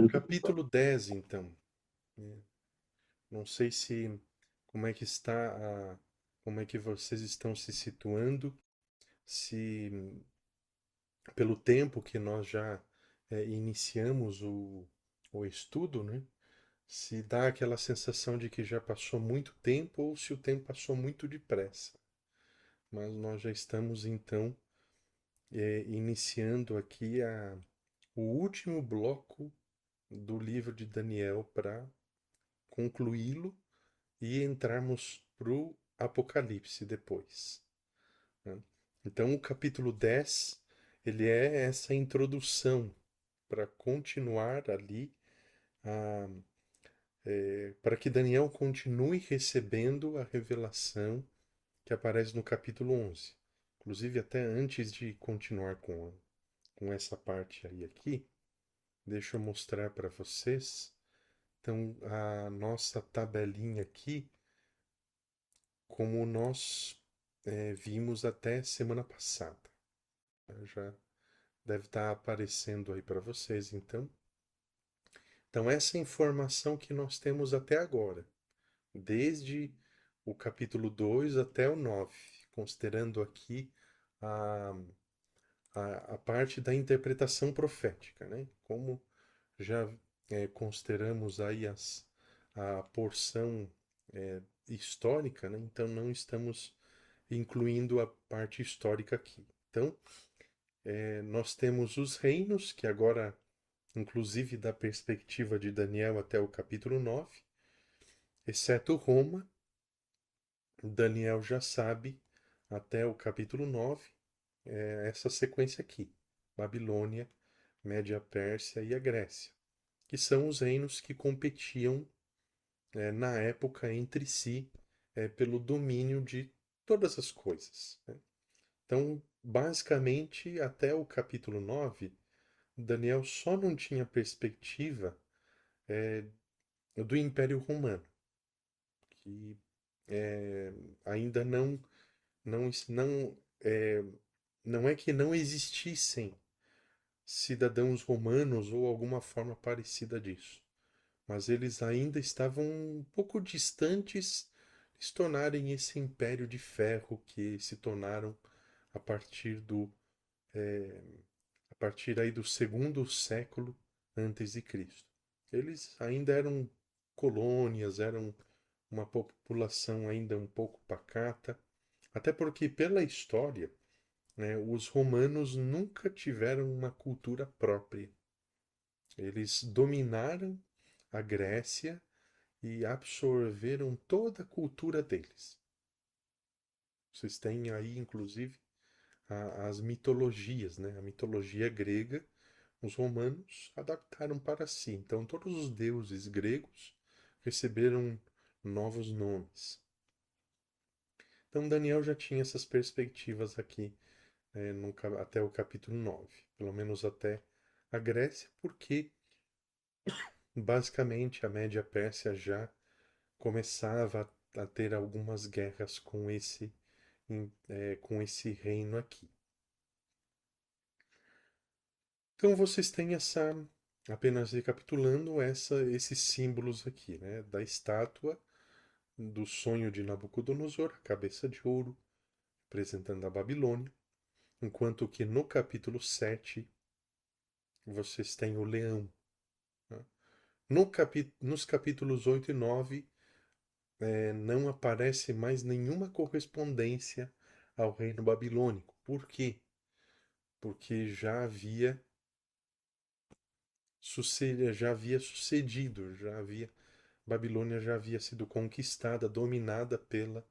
Capítulo 10, então. Né? Não sei se como é que como é que vocês estão se situando, se pelo tempo que nós já iniciamos o estudo, né? Se dá aquela sensação de que já passou muito tempo ou se o tempo passou muito depressa. Mas nós já estamos então iniciando aqui o último bloco do livro de Daniel para concluí-lo e entrarmos para o Apocalipse depois. Né? Então, o capítulo 10 ele é essa introdução para continuar ali, a, para que Daniel continue recebendo a revelação que aparece no capítulo 11. Inclusive, até antes de continuar com essa parte aí aqui, deixa eu mostrar para vocês. Então, a nossa tabelinha aqui, como nós vimos até semana passada. Já deve estar aparecendo aí para vocês, então. Então, essa informação que nós temos até agora, desde o capítulo 2 até o 9, considerando aqui a, a parte da interpretação profética, né? Como já consideramos aí a porção histórica, né? Então não estamos incluindo a parte histórica aqui. Então, nós temos os reinos, que agora, inclusive da perspectiva de Daniel até o capítulo 9, exceto Roma, Daniel já sabe até o capítulo 9, essa sequência aqui: Babilônia, Média-Pérsia e a Grécia, que são os reinos que competiam na época entre si pelo domínio de todas as coisas. Né? Então, basicamente, até o capítulo 9, Daniel só não tinha perspectiva do Império Romano, que ainda não, não é que não existissem cidadãos romanos ou alguma forma parecida disso, mas eles ainda estavam um pouco distantes de se tornarem esse império de ferro que se tornaram a partir a partir aí do segundo século antes de Cristo. Eles ainda eram colônias, eram uma população ainda um pouco pacata, até porque pela história, né, os romanos nunca tiveram uma cultura própria. Eles dominaram a Grécia e absorveram toda a cultura deles. Vocês têm aí, inclusive, as mitologias, né? A mitologia grega, os romanos adaptaram para si. Então, todos os deuses gregos receberam novos nomes. Então, Daniel já tinha essas perspectivas aqui até o capítulo 9, pelo menos até a Grécia, porque basicamente a Média Pérsia já começava a ter algumas guerras com esse reino aqui. Então vocês têm apenas recapitulando, esses símbolos aqui, né? Da estátua do sonho de Nabucodonosor, a cabeça de ouro, representando a Babilônia, enquanto que no capítulo 7 vocês têm o leão. Né? Nos capítulos 8 e 9 não aparece mais nenhuma correspondência ao reino babilônico. Por quê? Porque já havia sucedido, Babilônia já havia sido conquistada, dominada pela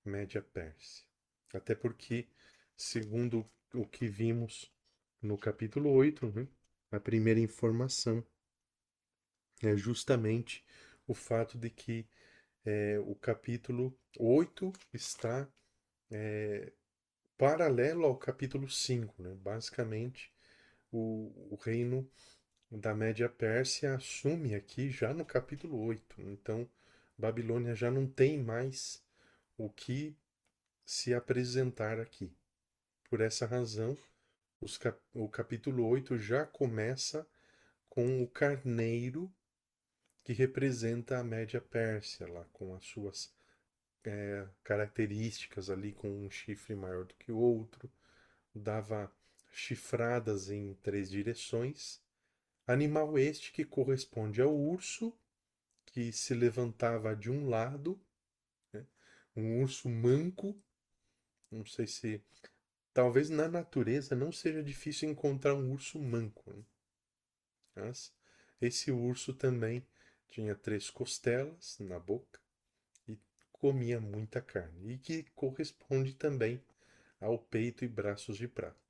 Média Pérsia. Até porque, segundo o que vimos no capítulo 8, né, a primeira informação é justamente o fato de que o capítulo 8 está paralelo ao capítulo 5. Né? Basicamente, o reino da Média Pérsia assume aqui já no capítulo 8. Então, Babilônia já não tem mais o que se apresentar aqui. Por essa razão, o capítulo 8 já começa com o carneiro que representa a Média Pérsia, lá com as suas características ali, com um chifre maior do que o outro, dava chifradas em 3 direções. Animal este que corresponde ao urso, que se levantava de um lado, né? Um urso manco. Não sei se. Talvez na natureza não seja difícil encontrar um urso manco, né? Mas esse urso também tinha 3 costelas na boca e comia muita carne, e que corresponde também ao peito e braços de prata.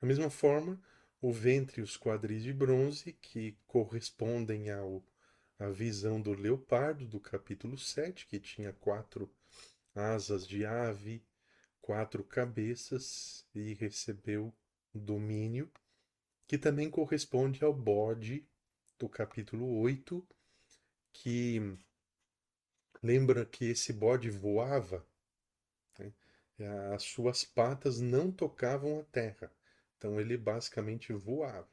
Da mesma forma, o ventre e os quadris de bronze, que correspondem à visão do leopardo do capítulo 7, que tinha 4 asas de ave, 4 cabeças e recebeu domínio, que também corresponde ao bode do capítulo 8, que lembra que esse bode voava, né? As suas patas não tocavam a terra, então ele basicamente voava.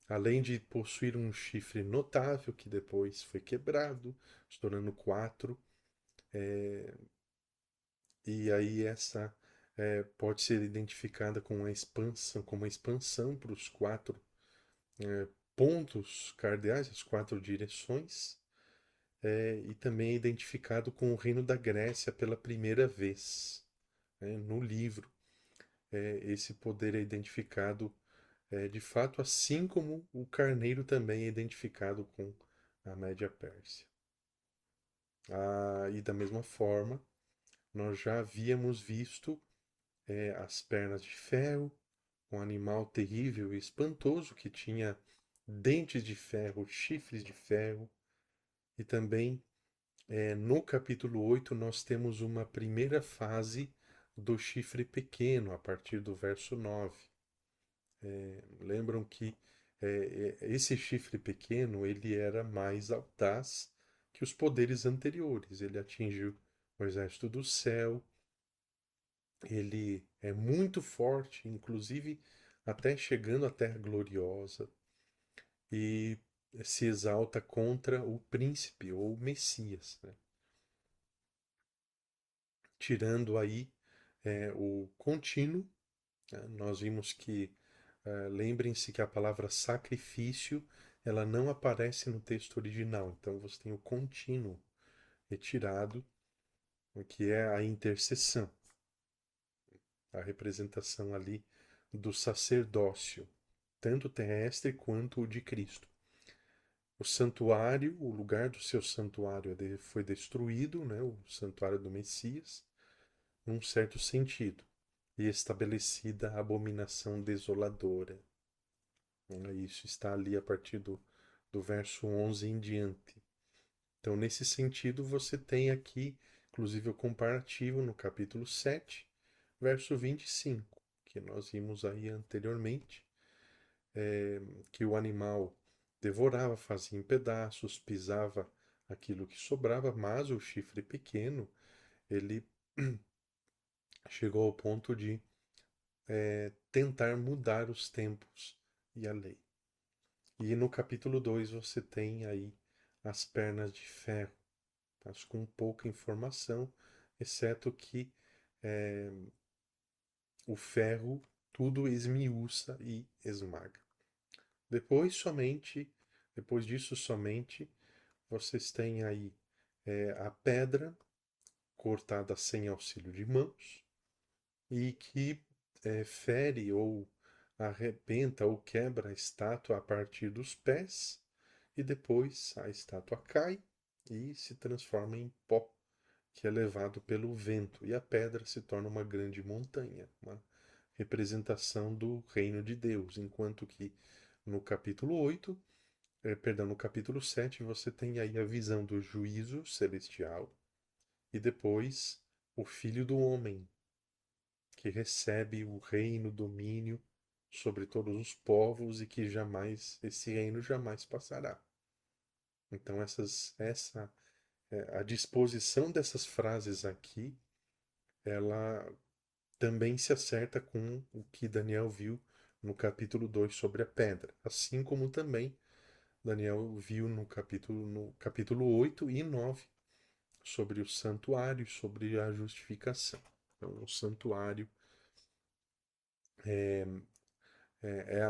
Além de possuir um chifre notável, que depois foi quebrado, se tornando 4, e aí essa pode ser identificada com uma expansão, para os 4 pontos cardeais, as 4 direções, e também é identificado com o reino da Grécia pela primeira vez, né, no livro. Esse poder é identificado de fato, assim como o carneiro também é identificado com a Média Pérsia. E da mesma forma, nós já havíamos visto as pernas de ferro, um animal terrível e espantoso que tinha dentes de ferro, chifres de ferro, e também no capítulo 8 nós temos uma primeira fase do chifre pequeno, a partir do verso 9. Lembram que esse chifre pequeno ele era mais audaz que os poderes anteriores. Ele atingiu o exército do céu, ele é muito forte, inclusive até chegando à Terra Gloriosa, e se exalta contra o príncipe ou o Messias, né? Tirando aí o contínuo, né? Nós vimos que, lembrem-se que a palavra sacrifício ela não aparece no texto original, então você tem o contínuo retirado, o que é a intercessão, a representação ali do sacerdócio, tanto terrestre quanto o de Cristo. O santuário, o lugar do seu santuário foi destruído, né, o santuário do Messias, num certo sentido, e estabelecida a abominação desoladora. Isso está ali a partir do verso 11 em diante. Então, nesse sentido, você tem aqui, inclusive, o comparativo no capítulo 7, verso 25, que nós vimos aí anteriormente, que o animal devorava, fazia em pedaços, pisava aquilo que sobrava, mas o chifre pequeno, ele chegou ao ponto de tentar mudar os tempos e a lei. E no capítulo 2 você tem aí as pernas de ferro, mas com pouca informação, exceto que o ferro tudo esmiuça e esmaga. Depois disso somente, vocês têm aí a pedra cortada sem auxílio de mãos e que fere ou arrebenta ou quebra a estátua a partir dos pés, e depois a estátua cai e se transforma em pó, que é levado pelo vento, e a pedra se torna uma grande montanha, uma representação do reino de Deus, enquanto que no capítulo 8, no capítulo 7, você tem aí a visão do juízo celestial e depois o Filho do Homem, que recebe o reino, o domínio sobre todos os povos e que esse reino jamais passará. Então a disposição dessas frases aqui, ela também se acerta com o que Daniel viu no capítulo 2 sobre a pedra, assim como também Daniel viu no capítulo 8 e 9 sobre o santuário, sobre a justificação. Então, o santuário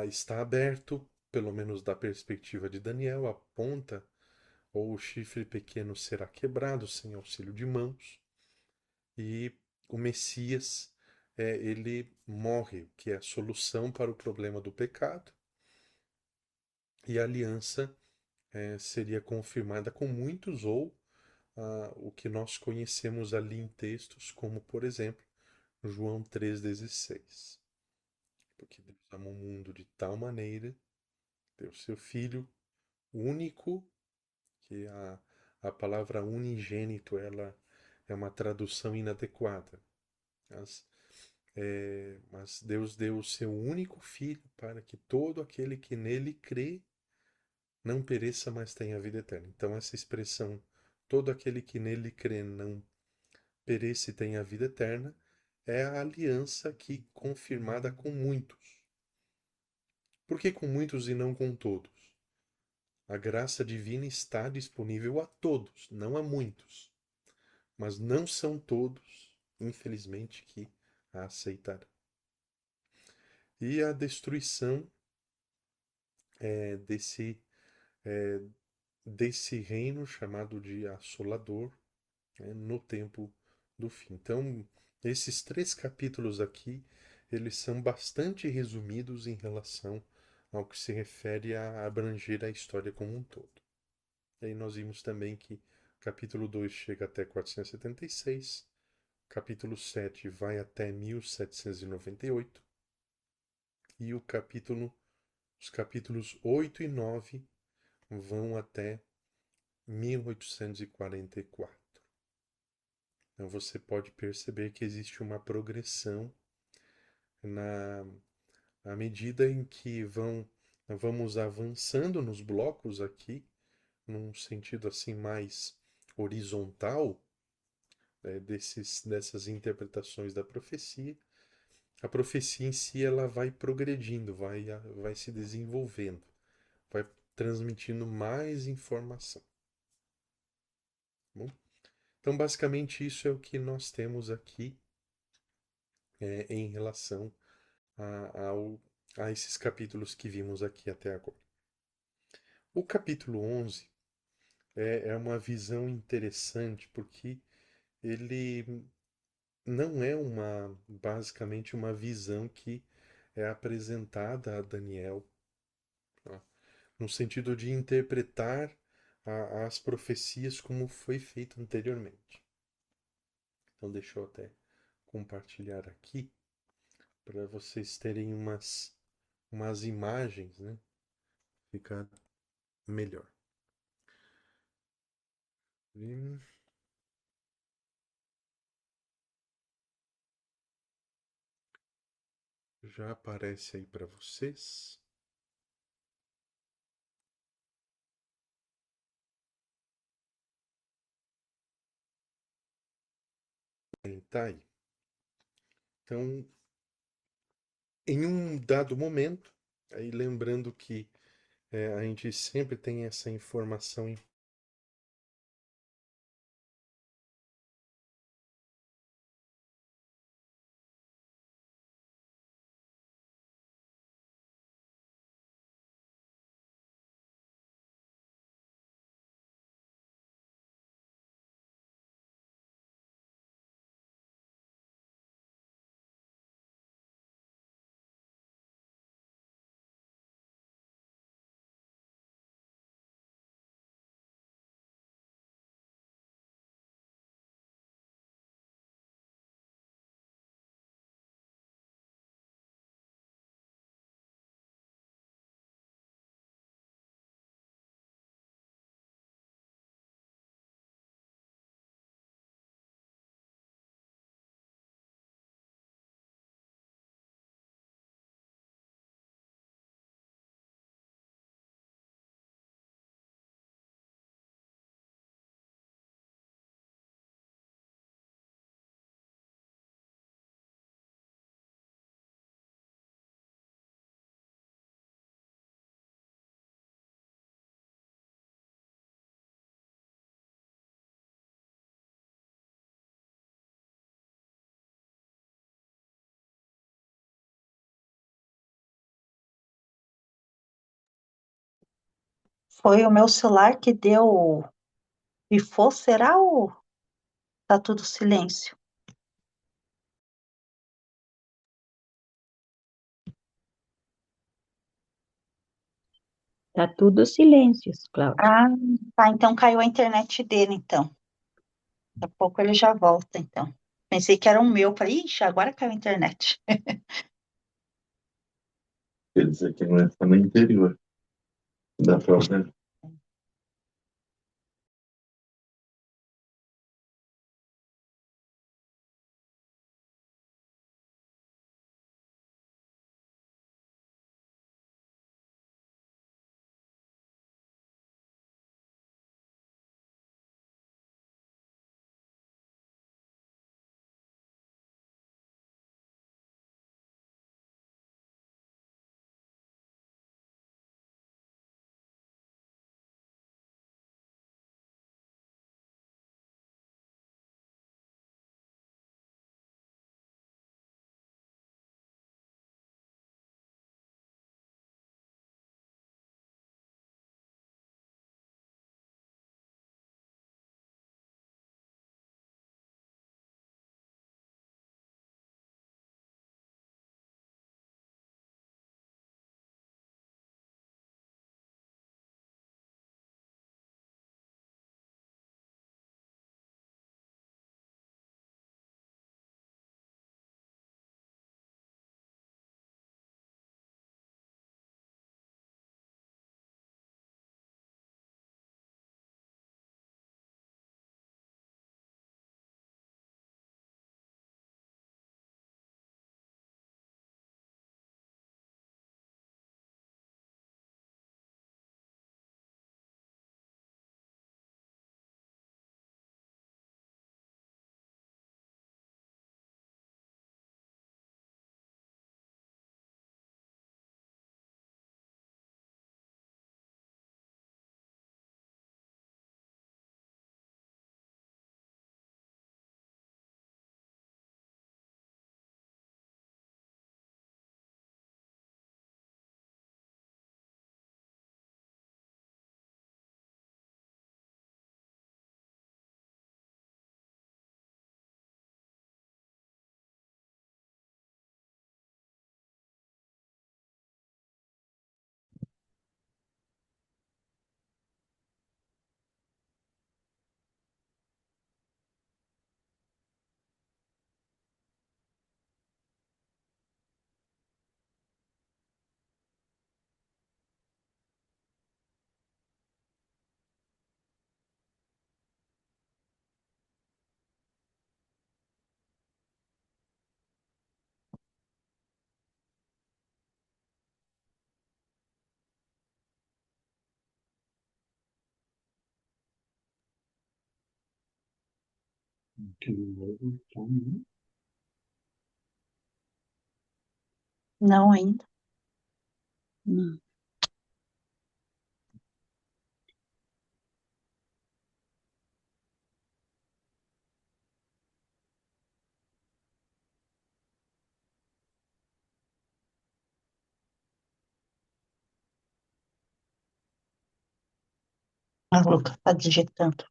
está aberto, pelo menos da perspectiva de Daniel, aponta ou o chifre pequeno será quebrado sem auxílio de mãos, e o Messias, ele morre, que é a solução para o problema do pecado, e a aliança seria confirmada com muitos, ou o que nós conhecemos ali em textos, como por exemplo, João 3,16. Porque Deus amou o mundo de tal maneira, deu seu Filho único, que a palavra unigênito ela é uma tradução inadequada. Mas Deus deu o seu único Filho para que todo aquele que nele crê não pereça, mas tenha vida eterna. Então essa expressão, todo aquele que nele crê não pereça e tenha vida eterna, é a aliança que confirmada com muitos. Por que com muitos e não com todos? A graça divina está disponível a todos, não a muitos. Mas não são todos, infelizmente, que a aceitarão. E a destruição desse, é, desse reino chamado de Assolador, né, no tempo do fim. Então, esses 3 capítulos aqui, eles são bastante resumidos em relação ao que se refere a abranger a história como um todo. E aí nós vimos também que capítulo 2 chega até 476, capítulo 7 vai até 1798 e os capítulos 8 e 9 vão até 1844. Então você pode perceber que existe uma progressão na à medida em que vamos avançando nos blocos aqui, num sentido assim mais horizontal, dessas interpretações da profecia. A profecia em si ela vai progredindo, vai se desenvolvendo, vai transmitindo mais informação. Bom, então, basicamente, isso é o que nós temos aqui em relação a esses capítulos que vimos aqui até agora. O capítulo 11 é uma visão interessante porque ele não é basicamente uma visão que é apresentada a Daniel, tá? No sentido de interpretar as profecias como foi feito anteriormente. Então, deixa eu até compartilhar aqui para vocês terem umas imagens, né? Ficar melhor. Já aparece aí para vocês. Tá aí. Então, em um dado momento, aí lembrando que a gente sempre tem essa informação Foi o meu celular que deu pifou, será ou tá tudo silêncio? Tá tudo silêncio, Cláudia. Ah, tá, então caiu a internet dele, então. Daqui a pouco ele já volta, então. Pensei que era o meu, falei, ixi, agora caiu a internet. Quer dizer que não é só no interior da própria. Não ainda. Não. A Luca tá digitando.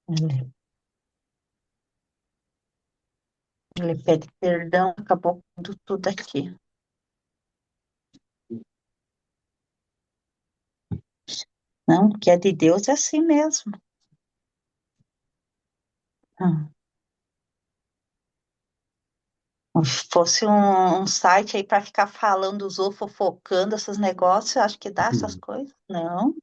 Ele, ele pede perdão, acabou com tudo aqui. Não, que é de Deus é assim mesmo. Ah, se fosse um site aí para ficar falando, os outros fofocando esses negócios, acho que dá essas coisas. Não,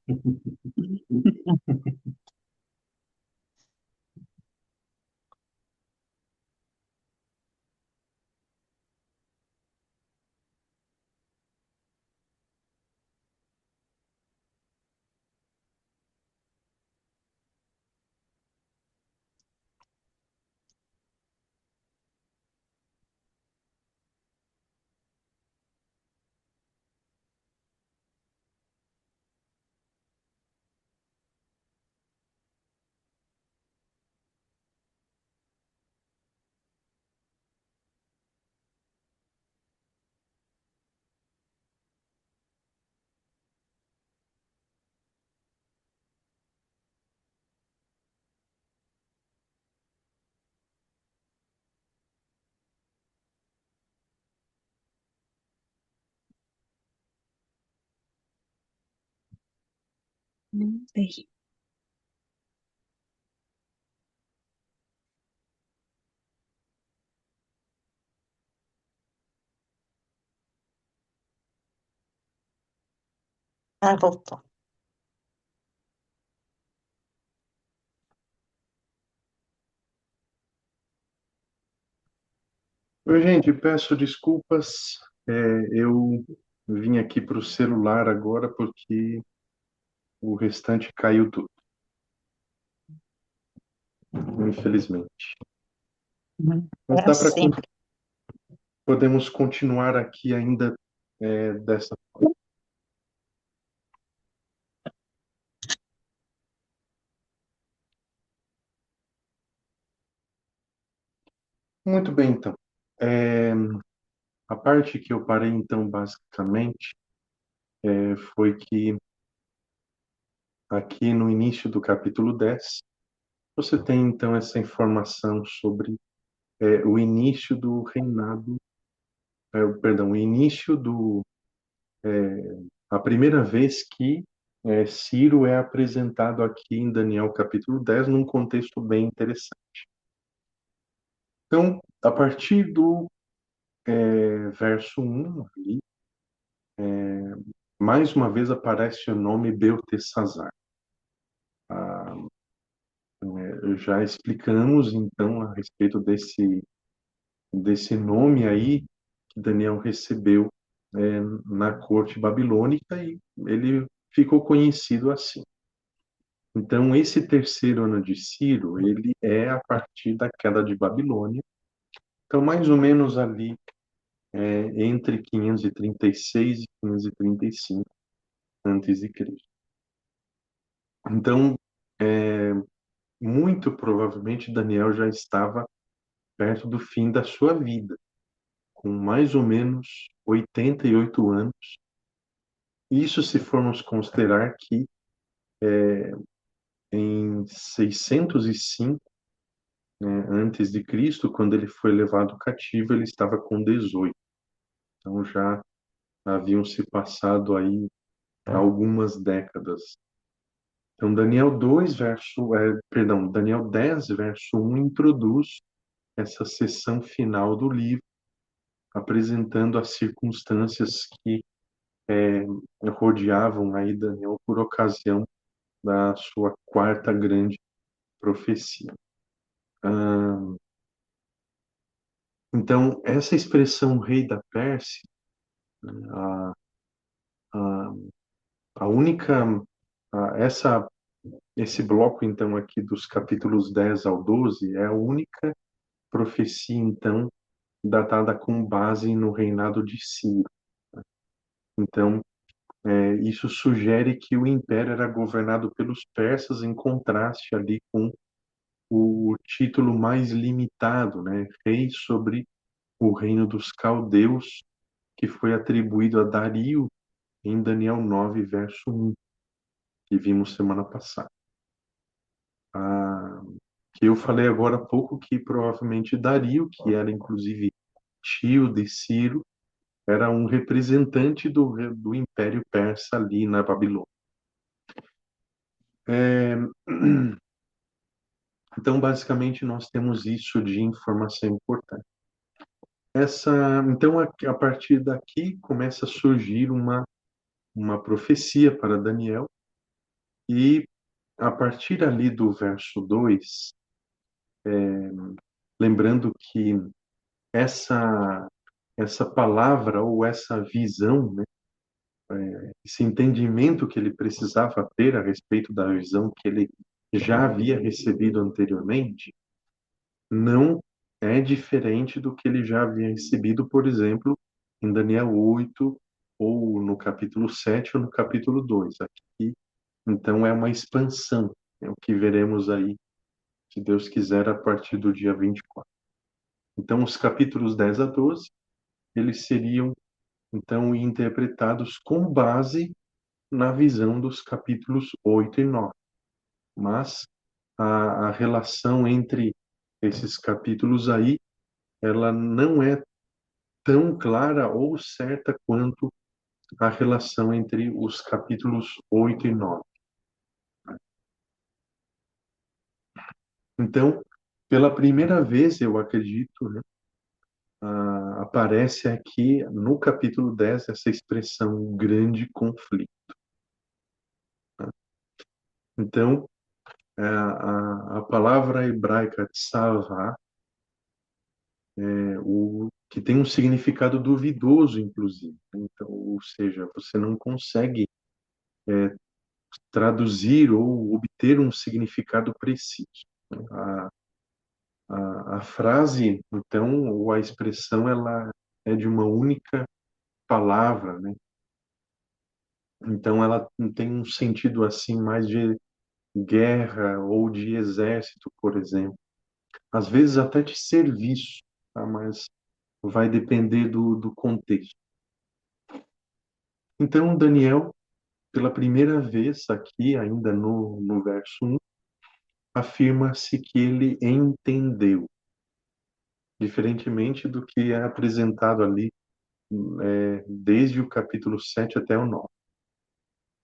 Sei. Ah, voltou. Oi, gente, peço desculpas. Eu vim aqui para o celular agora porque o restante caiu tudo, infelizmente. Mas É dá para assim. podemos continuar aqui ainda dessa forma. Muito bem, então. É, a parte que eu parei, então, basicamente, foi que aqui no início do capítulo 10, você tem, então, essa informação sobre o início do reinado, perdão, o início a primeira vez que Ciro é apresentado aqui em Daniel capítulo 10, num contexto bem interessante. Então, a partir do verso 1, ali, mais uma vez aparece o nome Beltesazar. Ah, já explicamos, então, a respeito desse nome aí que Daniel recebeu na corte babilônica e ele ficou conhecido assim. Então, esse terceiro ano de Ciro, ele é a partir da queda de Babilônia. Então, mais ou menos ali, entre 536 e 535 antes de Cristo. Então, muito provavelmente Daniel já estava perto do fim da sua vida, com mais ou menos 88 anos. Isso se formos considerar que em 605, né, antes de Cristo, quando ele foi levado cativo, ele estava com 18. Então já haviam se passado aí algumas décadas. Então Daniel 10, verso 1 introduz essa seção final do livro, apresentando as circunstâncias que rodeavam aí Daniel por ocasião da sua quarta grande profecia. Então, essa expressão rei da Pérsia, a, a, a única, esse bloco, então, aqui dos capítulos 10 ao 12, é a única profecia, então, datada com base no reinado de Ciro. Então, isso sugere que o império era governado pelos persas, em contraste ali com o título mais limitado, né, rei sobre o reino dos caldeus, que foi atribuído a Dario em Daniel 9, verso 1, que vimos semana passada. Que eu falei agora há pouco que provavelmente Dario, que era inclusive tio de Ciro, era um representante do Império Persa ali na Babilônia. Então, basicamente, nós temos isso de informação importante. Então, a partir daqui, começa a surgir uma profecia para Daniel, e a partir ali do verso 2, lembrando que essa, essa palavra ou essa visão, né, esse entendimento que ele precisava ter a respeito da visão que ele já havia recebido anteriormente, não é diferente do que ele já havia recebido, por exemplo, em Daniel 8, ou no capítulo 7, ou no capítulo 2. Aqui, então, é uma expansão, é o que veremos aí, se Deus quiser, a partir do dia 24. Então, os capítulos 10 a 12, eles seriam, então, interpretados com base na visão dos capítulos 8 e 9. Mas a relação entre esses capítulos aí, ela não é tão clara ou certa quanto a relação entre os capítulos 8 e 9. Então, pela primeira vez, eu acredito, né, aparece aqui no capítulo 10 essa expressão grande conflito. Então, a palavra hebraica tsavá, que tem um significado duvidoso, inclusive. Então, ou seja, você não consegue traduzir ou obter um significado preciso. A frase, então, ou a expressão, ela é de uma única palavra, né? Então, ela tem um sentido assim mais de guerra ou de exército, por exemplo. Às vezes até de serviço, tá? Mas vai depender do contexto. Então, Daniel, pela primeira vez aqui, ainda no verso 1, afirma-se que ele entendeu, diferentemente do que é apresentado ali desde o capítulo 7 até o 9.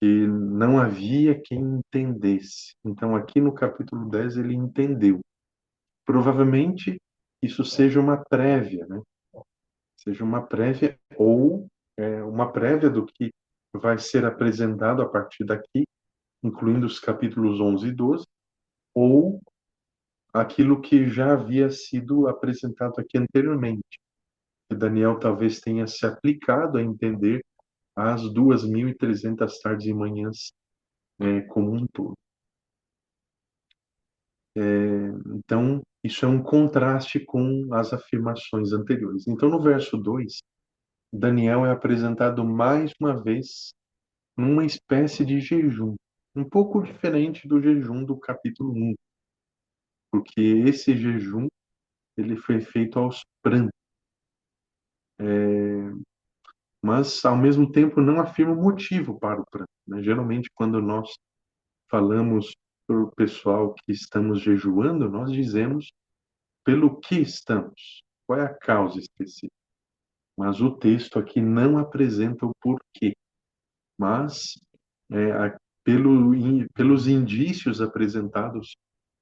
E não havia quem entendesse. Então, aqui no capítulo 10, ele entendeu. Provavelmente, isso seja uma prévia, né? Seja uma prévia ou uma prévia do que vai ser apresentado a partir daqui, incluindo os capítulos 11 e 12, ou aquilo que já havia sido apresentado aqui anteriormente. E Daniel talvez tenha se aplicado a entender as 2.300 tardes e manhãs como um todo. Então, isso é um contraste com as afirmações anteriores. Então, no verso 2, Daniel é apresentado mais uma vez numa espécie de jejum, um pouco diferente do jejum do capítulo 1, porque esse jejum ele foi feito aos prantos, mas ao mesmo tempo não afirma o motivo para o pranto, né? Geralmente, quando nós falamos para o pessoal que estamos jejuando, nós dizemos pelo que estamos, qual é a causa específica. Mas o texto aqui não apresenta o porquê, mas pelos indícios apresentados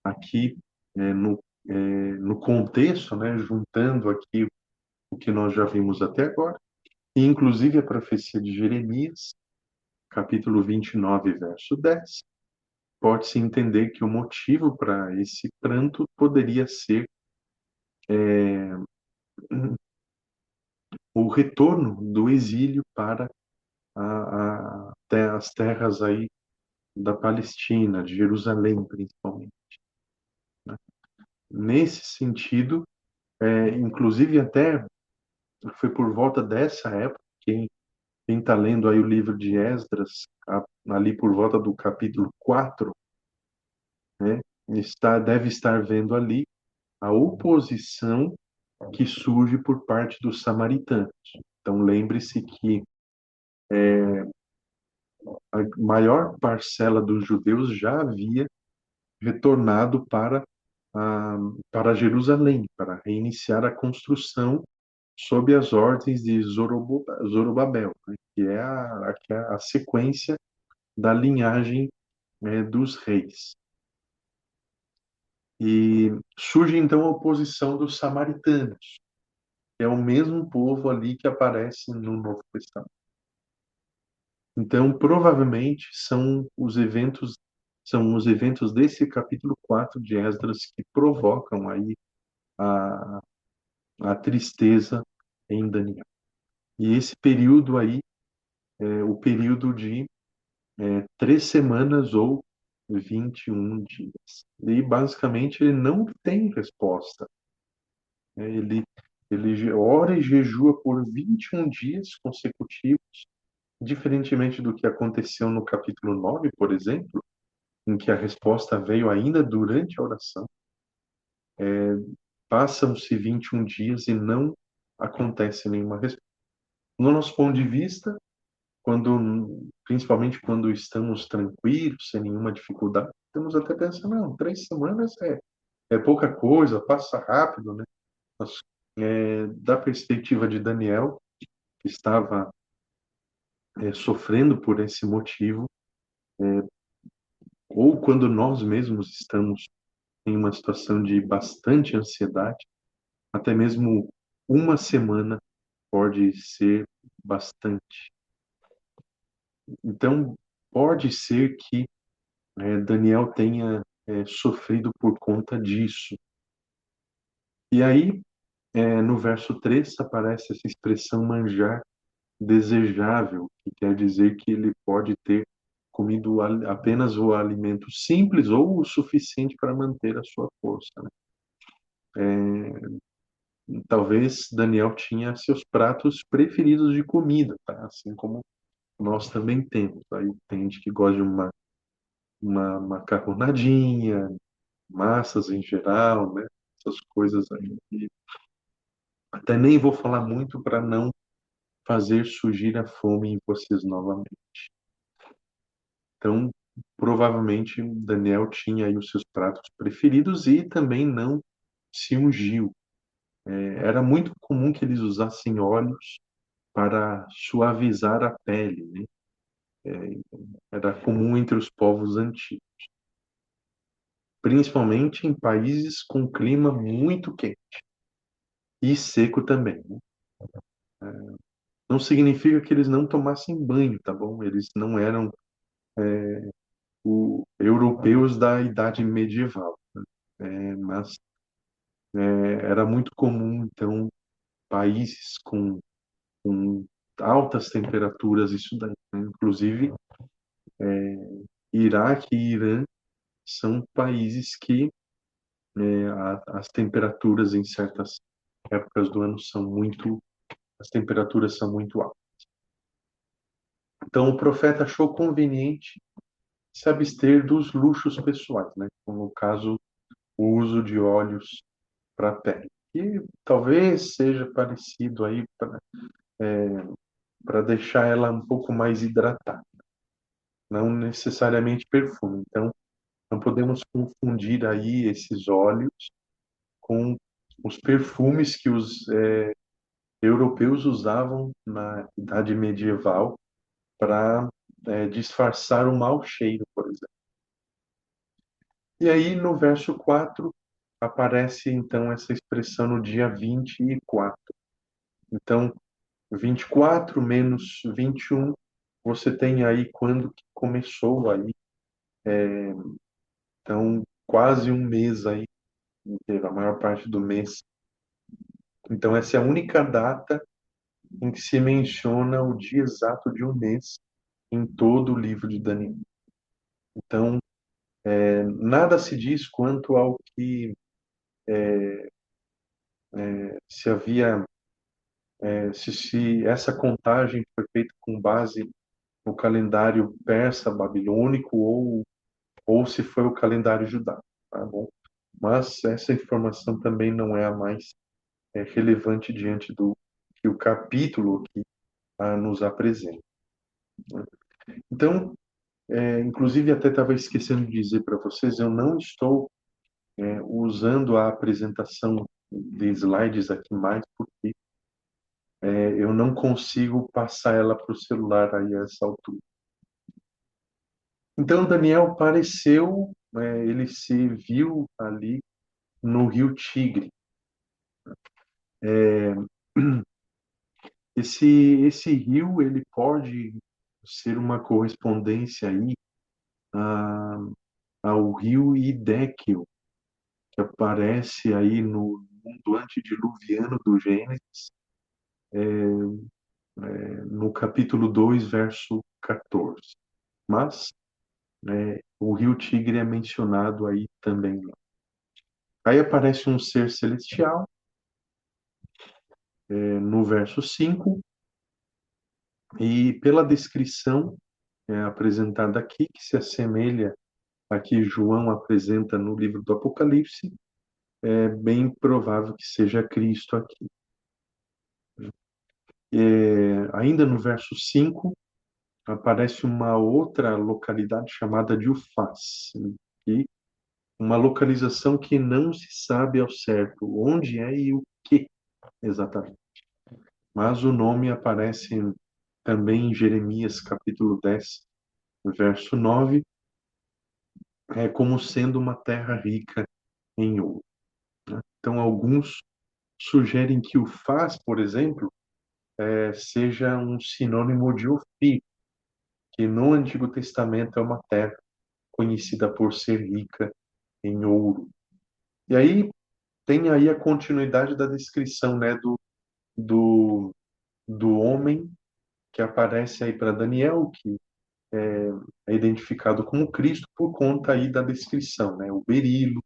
aqui no contexto, né, juntando aqui o que nós já vimos até agora, e inclusive a profecia de Jeremias, capítulo 29, verso 10, pode-se entender que o motivo para esse pranto poderia ser o retorno do exílio para as terras aí da Palestina, de Jerusalém, principalmente. Nesse sentido, inclusive até foi por volta dessa época, quem está lendo aí o livro de Esdras, ali por volta do capítulo 4, né, deve estar vendo ali a oposição que surge por parte dos samaritanos. Então, lembre-se que a maior parcela dos judeus já havia retornado para Jerusalém, para reiniciar a construção sob as ordens de Zorobabel, né, que é a sequência da linhagem dos reis. E surge então a oposição dos samaritanos, que é o mesmo povo ali que aparece no Novo Testamento. Então, provavelmente são os eventos desse capítulo 4 de Esdras que provocam aí a, a tristeza em Daniel. E esse período aí é o período de 3 semanas ou 21 dias. E basicamente ele não tem resposta. Ele ora e jejua por 21 dias consecutivos, diferentemente do que aconteceu no capítulo 9, por exemplo, em que a resposta veio ainda durante a oração. Passam-se 21 dias e não acontece nenhuma resposta. No nosso ponto de vista, principalmente quando estamos tranquilos, sem nenhuma dificuldade, temos até pensar, não, 3 semanas é pouca coisa, passa rápido, né? Mas, da perspectiva de Daniel, que estava sofrendo por esse motivo, ou quando nós mesmos estamos em uma situação de bastante ansiedade, até mesmo uma semana pode ser bastante. Então, pode ser que Daniel tenha sofrido por conta disso. E aí, no verso 3, aparece essa expressão manjar desejável, que quer dizer que ele pode ter comido apenas o alimento simples ou o suficiente para manter a sua força, né? Talvez Daniel tinha seus pratos preferidos de comida, tá? Assim como nós também temos. Aí tem gente que gosta de uma macarronadinha, massas em geral, né? Essas coisas aí. E até nem vou falar muito para não fazer surgir a fome em vocês novamente. Então, provavelmente Daniel tinha aí os seus pratos preferidos e também não se ungiu. Era muito comum que eles usassem óleos para suavizar a pele, né? Era comum entre os povos antigos, principalmente em países com clima muito quente e seco também, né? Não significa que eles não tomassem banho, tá bom? Eles não eram europeus da Idade Medieval, mas era muito comum, então, países com altas temperaturas, isso daí, né? Inclusive, Iraque e Irã são países que as temperaturas em certas épocas do ano as temperaturas são muito altas. Então, o profeta achou conveniente se abster dos luxos pessoais, né? Como no caso, o uso de óleos para a pele. E talvez seja parecido aí para deixar ela um pouco mais hidratada, não necessariamente perfume. Então, não podemos confundir aí esses óleos com os perfumes que os europeus usavam na Idade Medieval para disfarçar o mau cheiro, por exemplo. E aí, no verso 4, aparece então essa expressão no dia 24. Então, 24 menos 21, você tem aí quando que começou aí, então quase um mês aí inteiro, a maior parte do mês. Então, essa é a única data em que se menciona o dia exato de um mês em todo o livro de Daniel. Então, nada se diz quanto ao que se havia, se essa contagem foi feita com base no calendário persa babilônico ou se foi o calendário judaico, tá bom? Mas essa informação também não é a mais relevante diante do que o capítulo aqui nos apresenta. Então, inclusive até estava esquecendo de dizer para vocês, eu não estou usando a apresentação de slides aqui mais, porque eu não consigo passar ela para o celular aí a essa altura. Então, Daniel apareceu, ele se viu ali no Rio Tigre. Esse rio, ele pode ser uma correspondência aí a, ao rio Hidéquio, que aparece aí no mundo antediluviano do Gênesis, no capítulo 2, verso 14. Mas o rio Tigre é mencionado aí também. Aí aparece um ser celestial, no verso 5, e pela descrição apresentada aqui, que se assemelha a que João apresenta no livro do Apocalipse, é bem provável que seja Cristo aqui. Ainda no verso 5, aparece uma outra localidade chamada de Ufaz, e uma localização que não se sabe ao certo onde é e o que exatamente. Mas o nome aparece também em Jeremias capítulo 10, verso 9, como sendo uma terra rica em ouro, né? Então, alguns sugerem que o faz, por exemplo, seja um sinônimo de Ofir, que no Antigo Testamento é uma terra conhecida por ser rica em ouro. E aí tem aí a continuidade da descrição, né, do, do homem que aparece aí para Daniel, que é identificado como Cristo por conta aí da descrição, né, o berilo,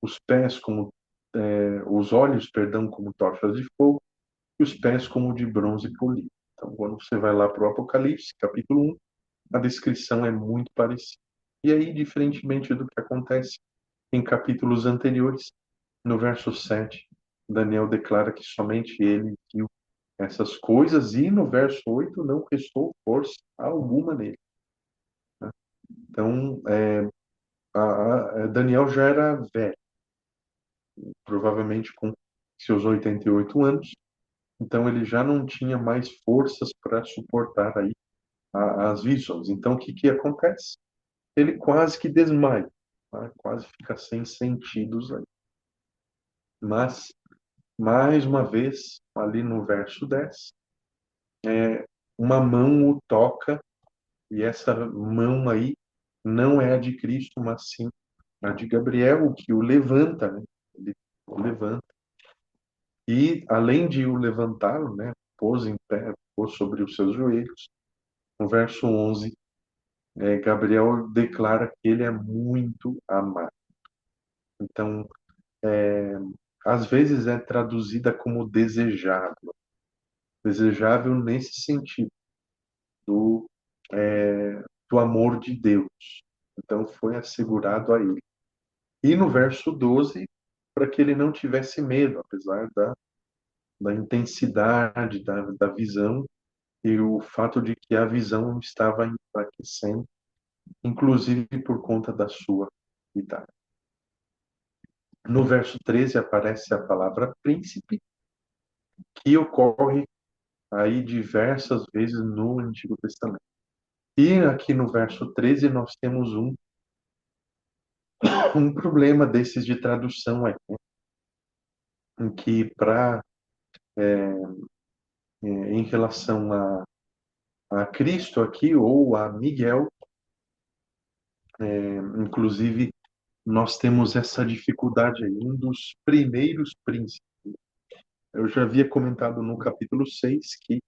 os pés como os olhos, perdão, como tochas de fogo, e os pés como de bronze polido. Então, quando você vai lá para o Apocalipse, capítulo 1, a descrição é muito parecida. E aí, diferentemente do que acontece em capítulos anteriores, no verso 7, Daniel declara que somente ele viu essas coisas, e no verso 8 não restou força alguma nele. Então, Daniel já era velho, provavelmente com seus 88 anos, então ele já não tinha mais forças para suportar aí as visões. Então, o que que acontece? Ele quase que desmaia, tá? Quase fica sem sentidos aí. Mas, mais uma vez, ali no verso 10, uma mão o toca, e essa mão aí não é a de Cristo, mas sim a de Gabriel, o que o levanta, né? Ele o levanta. E, além de o levantá-lo, né, pôs em pé, pôs sobre os seus joelhos. No verso 11, Gabriel declara que ele é muito amado. Então, às vezes é traduzida como desejável. Desejável nesse sentido, do, do amor de Deus. Então, foi assegurado a ele. E no verso 12, para que ele não tivesse medo, apesar da intensidade da visão e o fato de que a visão estava enfraquecendo, inclusive por conta da sua idade. No verso 13 aparece a palavra príncipe, que ocorre aí diversas vezes no Antigo Testamento. E aqui no verso 13 nós temos um problema desses de tradução aí, né? Em que em relação a Cristo aqui, ou a Miguel, inclusive nós temos essa dificuldade aí, um dos primeiros príncipes. Eu já havia comentado no capítulo 6 que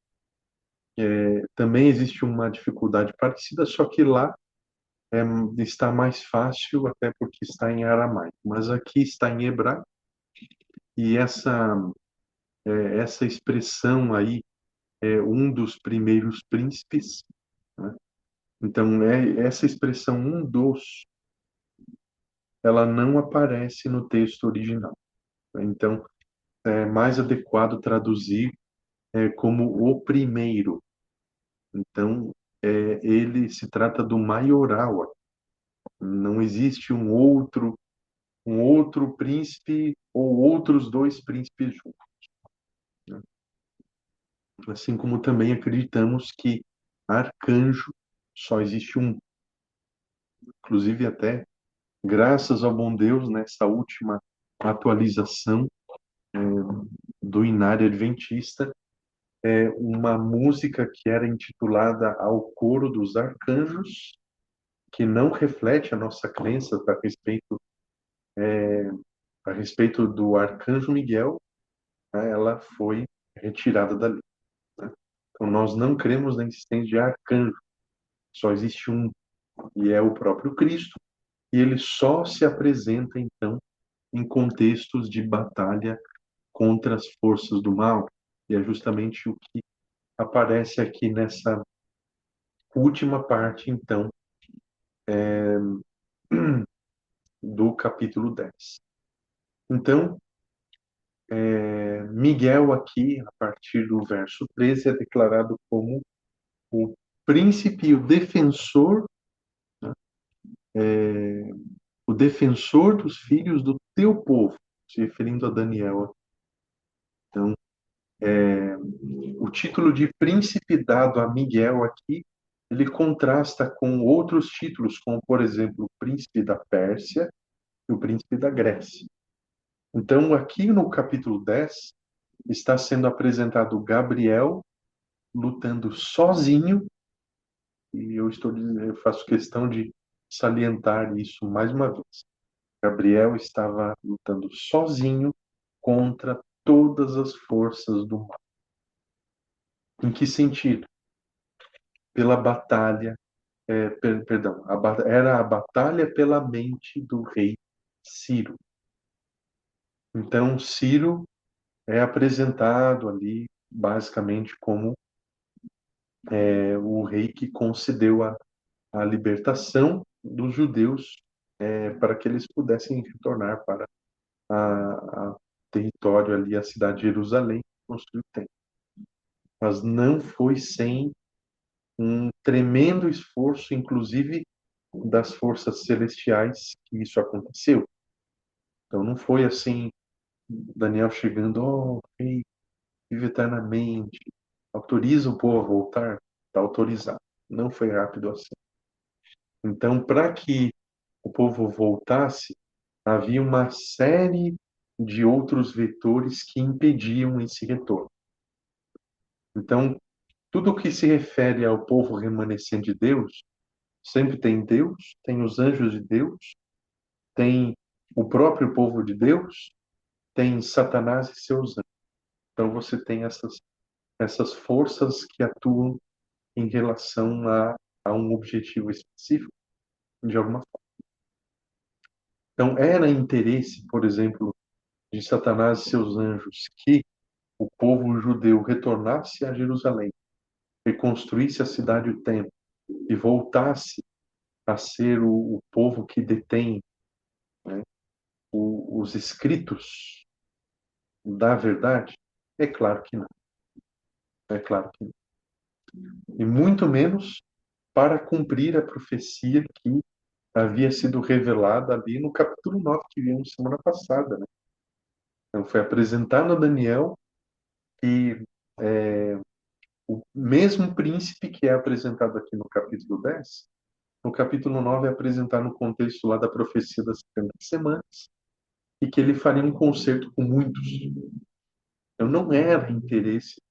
também existe uma dificuldade parecida, só que lá está mais fácil, até porque está em aramaico. Mas aqui está em hebraico, e essa expressão aí é um dos primeiros príncipes, né? Então, essa expressão um dos, ela não aparece no texto original, né? Então, é mais adequado traduzir como o primeiro. Então, ele se trata do maioral. Não existe um outro príncipe ou outros dois príncipes juntos, né? Assim como também acreditamos que arcanjo só existe um. Inclusive, até graças ao bom Deus, nessa última atualização do Inário Adventista, uma música que era intitulada Ao Coro dos Arcanjos, que não reflete a nossa crença a respeito do Arcanjo Miguel, né? Ela foi retirada dali, né? Então, nós não cremos na existência de arcanjo, só existe um, e é o próprio Cristo, e ele só se apresenta, então, em contextos de batalha contra as forças do mal, e é justamente o que aparece aqui nessa última parte, então, do capítulo 10. Então, Miguel aqui, a partir do verso 13, é declarado como o príncipe e o defensor dos filhos do teu povo, se referindo a Daniel. Então, o título de príncipe dado a Miguel aqui, ele contrasta com outros títulos, como, por exemplo, o príncipe da Pérsia o príncipe da Grécia. Então, aqui no capítulo 10, está sendo apresentado Gabriel lutando sozinho, e eu faço questão de salientar isso mais uma vez. Gabriel estava lutando sozinho contra todas as forças do mal. Em que sentido? Pela batalha, perdão, era a batalha pela mente do rei Ciro. Então, Ciro é apresentado ali basicamente como o rei que concedeu a libertação dos judeus para que eles pudessem retornar para a território ali, a cidade de Jerusalém, construir o templo. Mas não foi sem um tremendo esforço, inclusive das forças celestiais, que isso aconteceu. Então não foi assim, Daniel chegando, rei, vive eternamente, autoriza o povo a voltar, está autorizado. Não foi rápido assim. Então, para que o povo voltasse, havia uma série de outros vetores que impediam esse retorno. Então, tudo que se refere ao povo remanescente de Deus, sempre tem Deus, tem os anjos de Deus, tem o próprio povo de Deus, tem Satanás e seus anjos. Então, você tem essas forças que atuam em relação a um objetivo específico, de alguma forma. Então, era interesse, por exemplo, de Satanás e seus anjos que o povo judeu retornasse a Jerusalém, reconstruísse a cidade e o templo, e voltasse a ser o povo que detém, né, os escritos da verdade? É claro que não. É claro que não. E muito menos para cumprir a profecia que havia sido revelada ali no capítulo 9 que vimos semana passada, né? Então foi apresentado a Daniel e o mesmo príncipe que é apresentado aqui no capítulo 10, no capítulo 9 é apresentado no contexto lá da profecia das 70 semanas, e que ele faria um concerto com muitos. Então não era interesse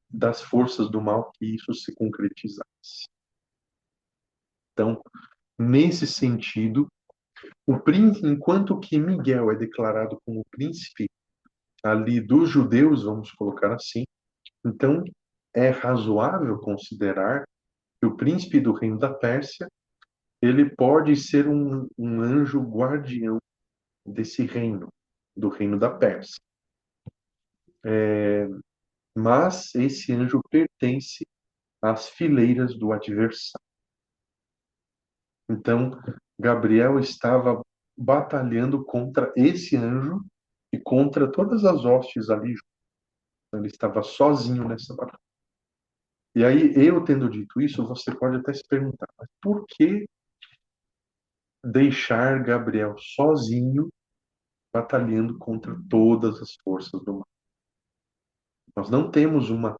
das forças do mal que isso se concretizasse. Então, nesse sentido, o príncipe, enquanto que Miguel é declarado como príncipe ali dos judeus, vamos colocar assim, então é razoável considerar que o príncipe do reino da Pérsia ele pode ser um anjo guardião desse reino, do reino da Pérsia. Mas esse anjo pertence às fileiras do adversário. Então, Gabriel estava batalhando contra esse anjo e contra todas as hostes ali. Ele estava sozinho nessa batalha. E aí, eu tendo dito isso, você pode até se perguntar, mas por que deixar Gabriel sozinho batalhando contra todas as forças do mal? Nós não temos uma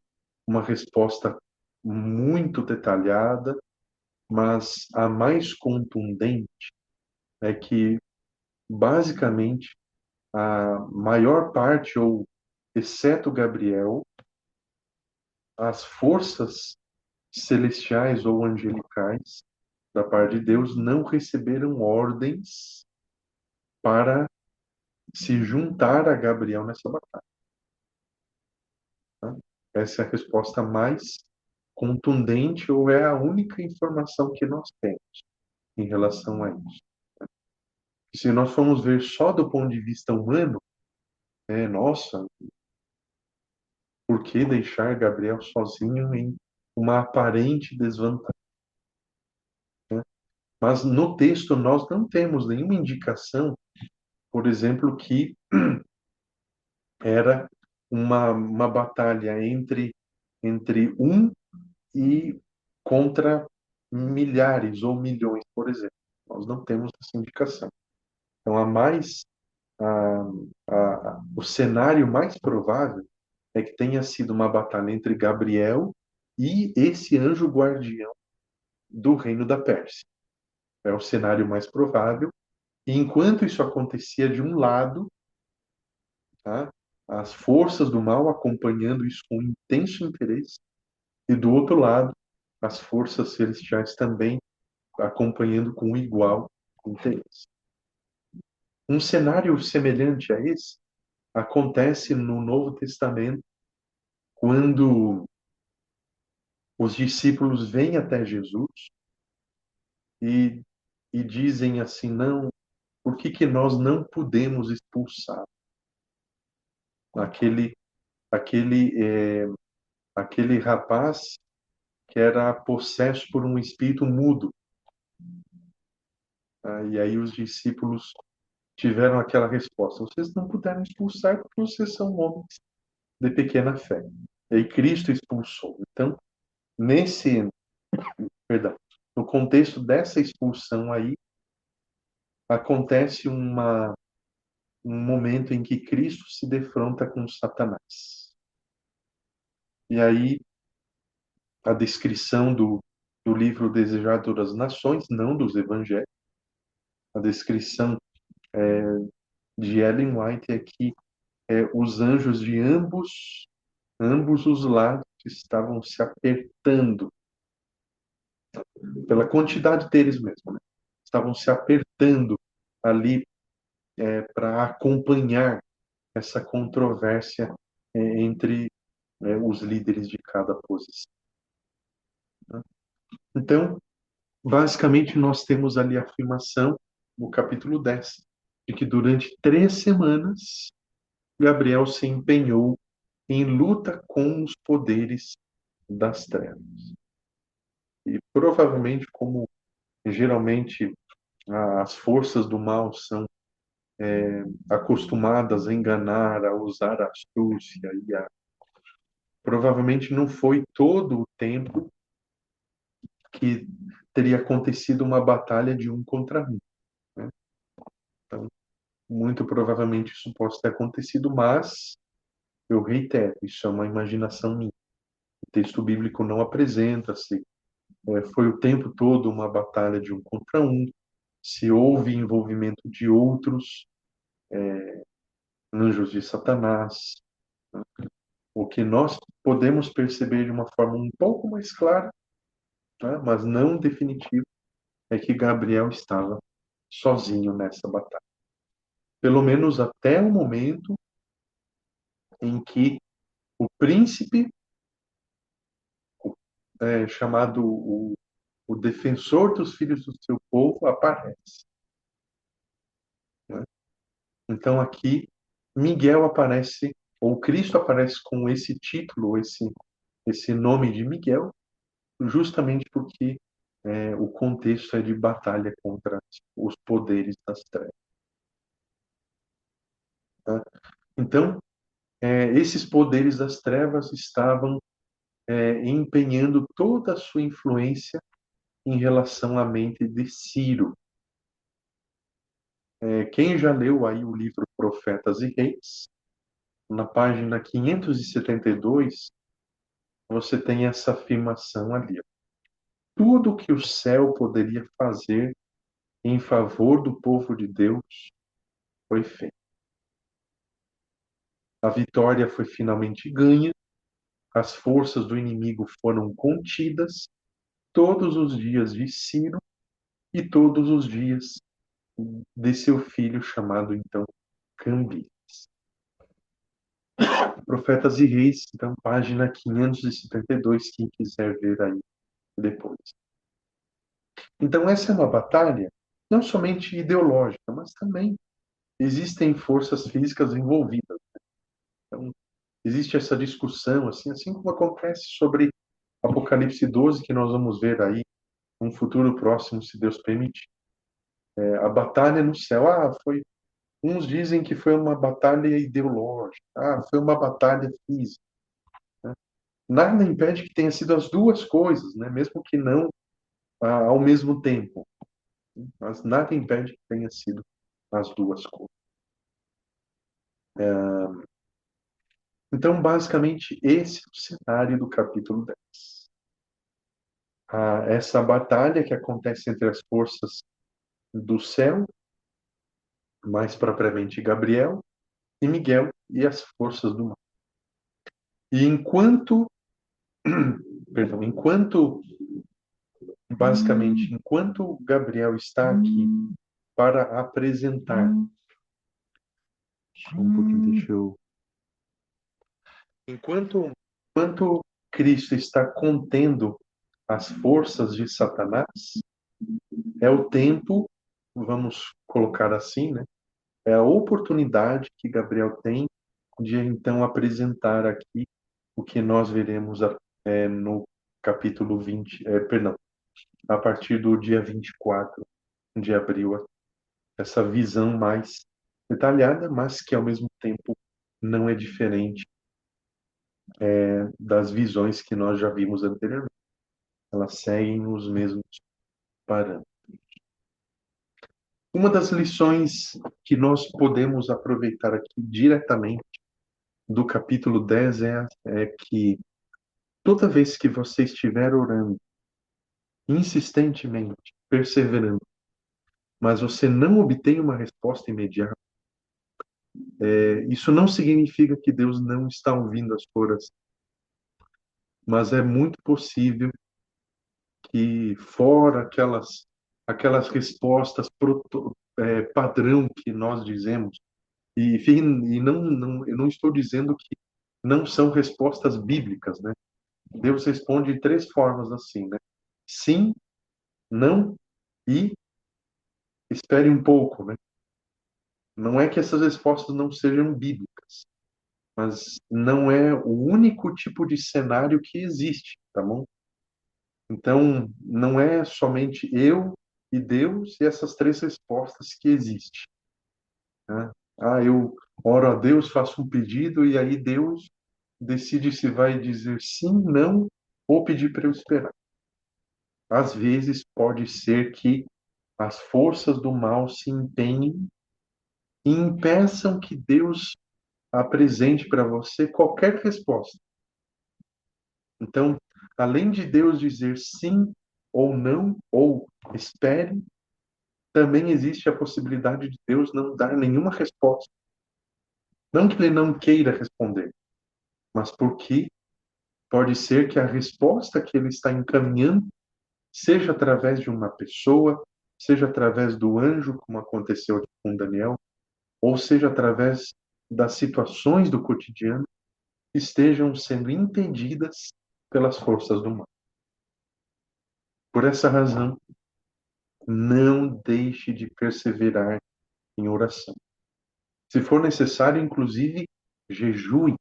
resposta muito detalhada, mas a mais contundente é que, basicamente, a maior parte, ou exceto Gabriel, as forças celestiais ou angelicais da parte de Deus não receberam ordens para se juntar a Gabriel nessa batalha. Tá? Essa é a resposta mais contundente, ou é a única informação que nós temos em relação a isso. Se nós formos ver só do ponto de vista humano, nossa, por que deixar Gabriel sozinho em uma aparente desvantagem? Né? Mas no texto nós não temos nenhuma indicação, por exemplo, que era uma batalha entre um e contra milhares ou milhões, por exemplo. Nós não temos essa indicação. Então, o cenário mais provável é que tenha sido uma batalha entre Gabriel e esse anjo guardião do reino da Pérsia. É o cenário mais provável, E enquanto isso acontecia de um lado, tá, as forças do mal acompanhando isso com intenso interesse, e do outro lado, as forças celestiais também acompanhando com igual interesse. Um cenário semelhante a esse acontece no Novo Testamento, quando os discípulos vêm até Jesus e, e dizem assim, não, por que que nós não podemos expulsar aquele, aquele, aquele rapaz que era possesso por um espírito mudo? E aí os discípulos tiveram aquela resposta, vocês não puderam expulsar porque vocês são homens de pequena fé. E aí Cristo expulsou. Então, nesse, perdão, no contexto dessa expulsão aí, acontece um momento em que Cristo se defronta com Satanás. E aí, a descrição do livro Desejado das Nações, não dos Evangelhos, a descrição de Ellen White é que os anjos de ambos os lados estavam se apertando, pela quantidade deles mesmo, né? Estavam se apertando ali para acompanhar essa controvérsia entre os líderes de cada posição. Né? Então, basicamente, nós temos ali a afirmação, no capítulo 10, de que durante 3 semanas, Gabriel se empenhou em luta com os poderes das trevas. E provavelmente, como geralmente as forças do mal são acostumadas a enganar, a usar a astúcia, provavelmente não foi todo o tempo que teria acontecido uma batalha de um contra um, né? Então, muito provavelmente isso pode ter acontecido, mas eu reitero, isso é uma imaginação minha. O texto bíblico não apresenta-se. Foi o tempo todo uma batalha de um contra um, se houve envolvimento de outros anjos de Satanás. O que nós podemos perceber de uma forma um pouco mais clara, tá? Mas não definitiva, é que Gabriel estava sozinho nessa batalha. Pelo menos até o momento em que o príncipe, chamado o defensor dos filhos do seu povo, aparece. Né? Então aqui Miguel aparece, ou Cristo aparece com esse título, esse nome de Miguel, justamente porque o contexto é de batalha contra os poderes das trevas. Tá? Então, esses poderes das trevas estavam empenhando toda a sua influência em relação à mente de Ciro. Quem já leu aí o livro Profetas e Reis, na página 572, você tem essa afirmação ali. Tudo que o céu poderia fazer em favor do povo de Deus foi feito. A vitória foi finalmente ganha, as forças do inimigo foram contidas todos os dias de Ciro e todos os dias de seu filho, chamado então Cambises. Profetas e Reis, então, página 572, quem quiser ver aí depois. Então, essa é uma batalha não somente ideológica, mas também existem forças físicas envolvidas. Então, existe essa discussão, assim como acontece sobre Apocalipse 12, que nós vamos ver aí num futuro próximo, se Deus permitir. A batalha no céu, uns dizem que foi uma batalha ideológica, foi uma batalha física. Né? Nada impede que tenha sido as duas coisas, né? Mesmo que não ao mesmo tempo. Mas nada impede que tenha sido as duas coisas. Então, basicamente, esse é o cenário do capítulo 10. Essa batalha que acontece entre as forças do céu mais propriamente Gabriel e Miguel e as forças do mal. E enquanto Gabriel está aqui para apresentar, só um pouquinho, enquanto Cristo está contendo as forças de Satanás, é o tempo, vamos colocar assim, né? É a oportunidade que Gabriel tem de então apresentar aqui o que nós veremos no capítulo 20, perdão, a partir do dia 24 de abril, essa visão mais detalhada, mas que ao mesmo tempo não é diferente das visões que nós já vimos anteriormente. Elas seguem os mesmos parâmetros. Uma das lições que nós podemos aproveitar aqui diretamente do capítulo 10 é que toda vez que você estiver orando insistentemente, perseverando, mas você não obtém uma resposta imediata, isso não significa que Deus não está ouvindo as suas orações, mas é muito possível que fora aquelas respostas padrão que nós dizemos, e não, eu não estou dizendo que não são respostas bíblicas, né? Deus responde de três formas assim, né? Sim, não e espere um pouco, né? Não é que essas respostas não sejam bíblicas, mas não é o único tipo de cenário que existe, tá bom? Então, não é somente eu e Deus e essas três respostas que existem, né? Eu oro a Deus, faço um pedido e aí Deus decide se vai dizer sim, não ou pedir para eu esperar. Às vezes pode ser que as forças do mal se empenhem e impeçam que Deus apresente para você qualquer resposta. Então, além de Deus dizer sim ou não, ou espere, também existe a possibilidade de Deus não dar nenhuma resposta. Não que ele não queira responder, mas porque pode ser que a resposta que ele está encaminhando seja através de uma pessoa, seja através do anjo, como aconteceu aqui com Daniel, ou seja através das situações do cotidiano que estejam sendo impedidas pelas forças do mal. Por essa razão, não deixe de perseverar em oração. Se for necessário, inclusive, jejue.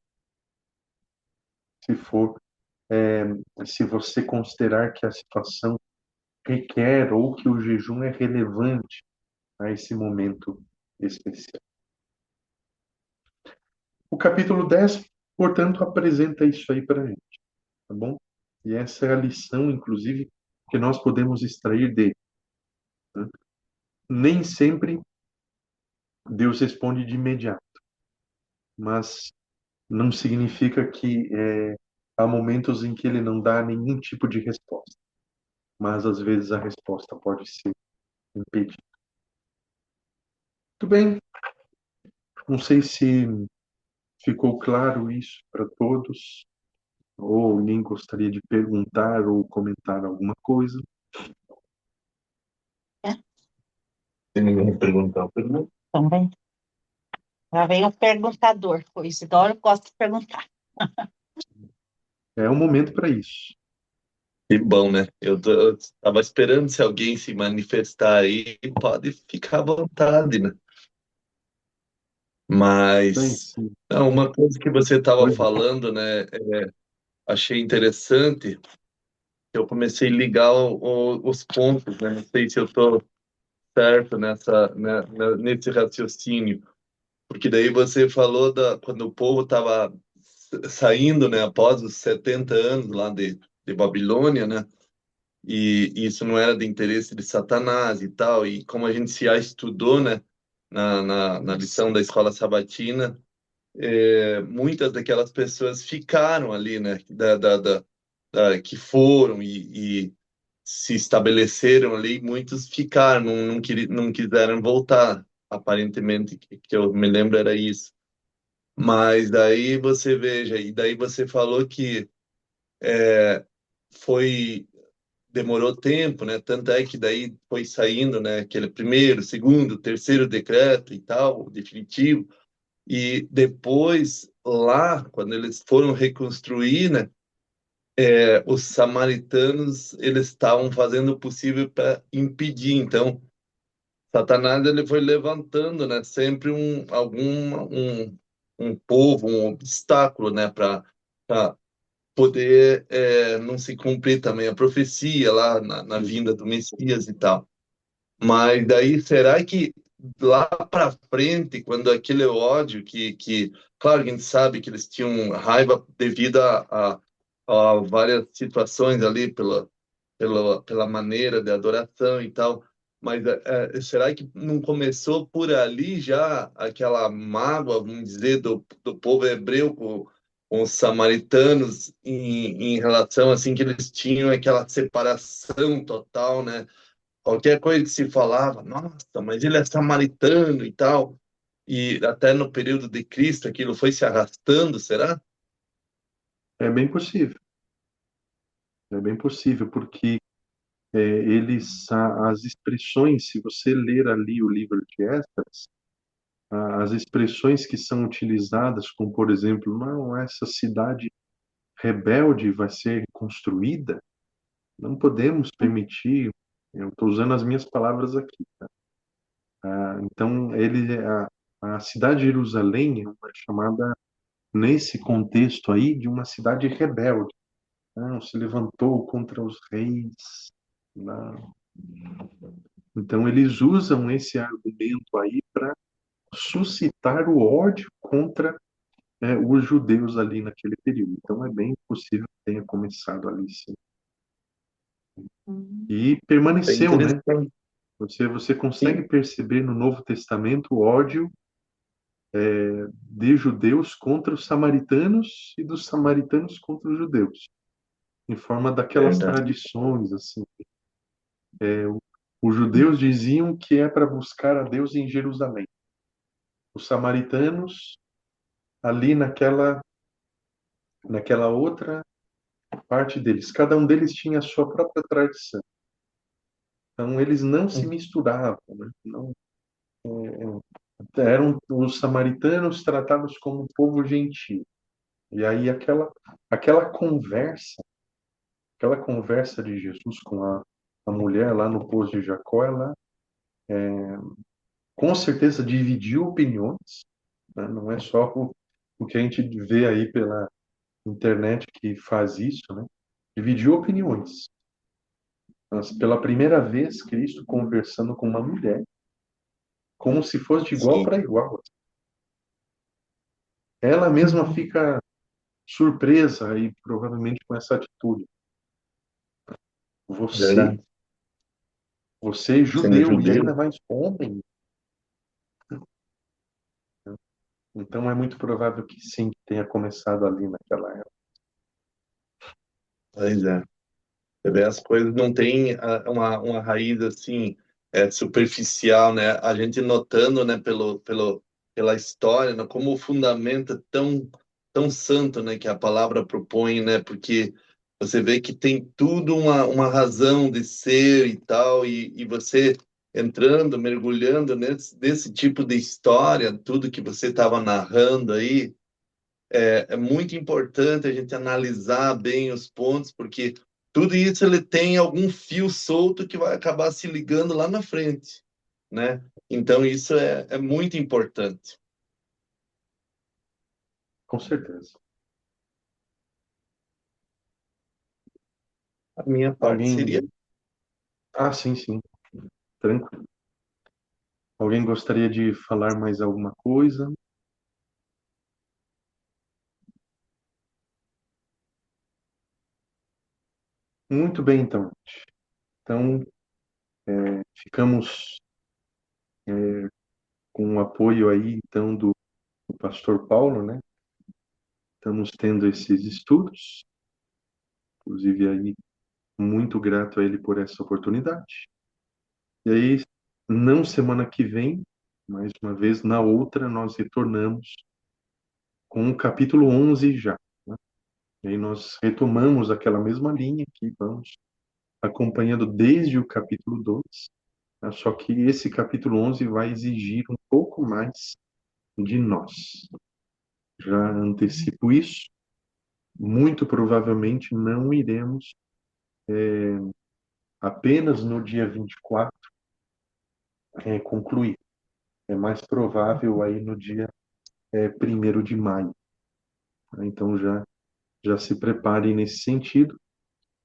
Se for, se você considerar que a situação requer ou que o jejum é relevante a esse momento especial. O capítulo 10, portanto, apresenta isso aí para a gente, tá bom? E essa é a lição, inclusive, que nós podemos extrair dele, né? Nem sempre Deus responde de imediato, mas não significa que há momentos em que ele não dá nenhum tipo de resposta, mas às vezes a resposta pode ser impedida. Muito bem, não sei se ficou claro isso para todos, ou alguém gostaria de perguntar ou comentar alguma coisa. Se ninguém perguntar, pergunta. Também. Já vem o perguntador, o Isidoro gosta de perguntar. É um momento para isso. Que bom, né? Eu tava esperando se alguém se manifestar aí, pode ficar à vontade, né? Mas Sim. não, uma coisa que você estava Pois é. falando, né? Achei interessante. Eu comecei a ligar os pontos, né? Não sei se eu estou certo nesse raciocínio, porque daí você falou quando o povo estava saindo, né? Após os 70 anos lá de Babilônia, né? E isso não era de interesse de Satanás e tal, e como a gente já estudou, né, na lição da escola sabatina, muitas daquelas pessoas ficaram ali, né, que foram e se estabeleceram ali, muitos ficaram, não quiseram voltar. aparentemente, que eu me lembro era isso. Mas daí você veja, e daí você falou que foi demorou tempo, né? Tanto é que daí foi saindo, né? Aquele primeiro, segundo, terceiro decreto e tal, definitivo. E depois, lá, quando eles foram reconstruir, né? Os samaritanos, eles estavam fazendo o possível para impedir. Então, Satanás ele foi levantando, né? Sempre um povo, um obstáculo, né? Para poder não se cumprir também a profecia lá na vinda do Messias e tal. Mas daí, será que lá para frente, quando aquele ódio claro que a gente sabe que eles tinham raiva devido a várias situações ali pela maneira de adoração e tal, mas será que não começou por ali já aquela mágoa, vamos dizer, do povo hebreu com os samaritanos em relação assim que eles tinham aquela separação total, né? Qualquer coisa que se falava, nossa, mas ele é samaritano e tal. E até no período de Cristo aquilo foi se arrastando, será? É bem possível. É bem possível, porque as expressões, se você ler ali o livro de Esdras, as expressões que são utilizadas, como por exemplo, não, essa cidade rebelde vai ser construída, não podemos permitir, eu estou usando as minhas palavras aqui, tá? Então, a cidade de Jerusalém é uma chamada, nesse contexto aí, de uma cidade rebelde. Não, se levantou contra os reis. Não. Então, eles usam esse argumento aí para suscitar o ódio contra os judeus ali naquele período. Então, é bem possível que tenha começado ali, sim. E É permaneceu, né? interessante. Você consegue Sim, perceber no Novo Testamento o ódio de judeus contra os samaritanos e dos samaritanos contra os judeus, em forma daquelas verdade. tradições, assim. Os judeus diziam que é para buscar a Deus em Jerusalém. Os samaritanos ali naquela outra parte deles. Cada um deles tinha a sua própria tradição. Então eles não se misturavam, né? Não, eram os samaritanos tratados como um povo gentil. E aí aquela conversa de Jesus com a mulher lá no poço de Jacó, ela com certeza dividiu opiniões, né? Não é só o que a gente vê aí pela internet que faz isso, né? Dividiu opiniões. Mas pela primeira vez, Cristo conversando com uma mulher, como se fosse de igual Sim, para igual. Ela mesma fica surpresa aí, provavelmente, com essa atitude. Você, verdade. você Sendo judeu e judeu. ainda mais homem. Então é muito provável que sim, que tenha começado ali naquela época. Pois é. Você vê, as coisas não têm uma raiz assim superficial, né? A gente notando, né, pela história, né, como o fundamento é tão santo, né, que a palavra propõe, né? Porque você vê que tem tudo uma razão de ser e tal, e você entrando, mergulhando nesse tipo de história, tudo que você estava narrando aí, é muito importante a gente analisar bem os pontos, porque tudo isso ele tem algum fio solto que vai acabar se ligando lá na frente, né? Então isso é muito importante. Com certeza. A minha parte seria Alguém. Ah, sim, sim. Tranquilo. Alguém gostaria de falar mais alguma coisa? Muito bem, então. Então, ficamos com o apoio aí, então, do pastor Paulo, né? Estamos tendo esses estudos, inclusive aí, muito grato a ele por essa oportunidade. E aí, não semana que vem, Mais uma vez, na outra, nós retornamos com o capítulo 11 já, né? E aí nós retomamos aquela mesma linha que vamos acompanhando desde o capítulo 2, né? Só que esse capítulo 11 vai exigir um pouco mais de nós. Já antecipo isso. Muito provavelmente não iremos apenas no dia 24 concluir. É mais provável aí no dia 1º de maio. Então já se preparem nesse sentido.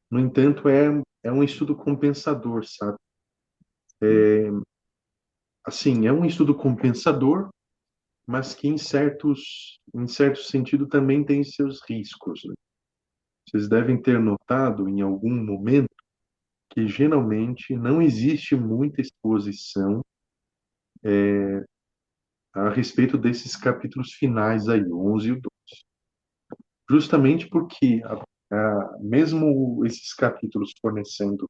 No entanto, é um estudo compensador, sabe? Assim, é um estudo compensador, mas que em certo sentido também tem seus riscos, né? Vocês devem ter notado em algum momento que geralmente não existe muita exposição a respeito desses capítulos finais aí, o 11 e o 12. Justamente porque, mesmo esses capítulos fornecendo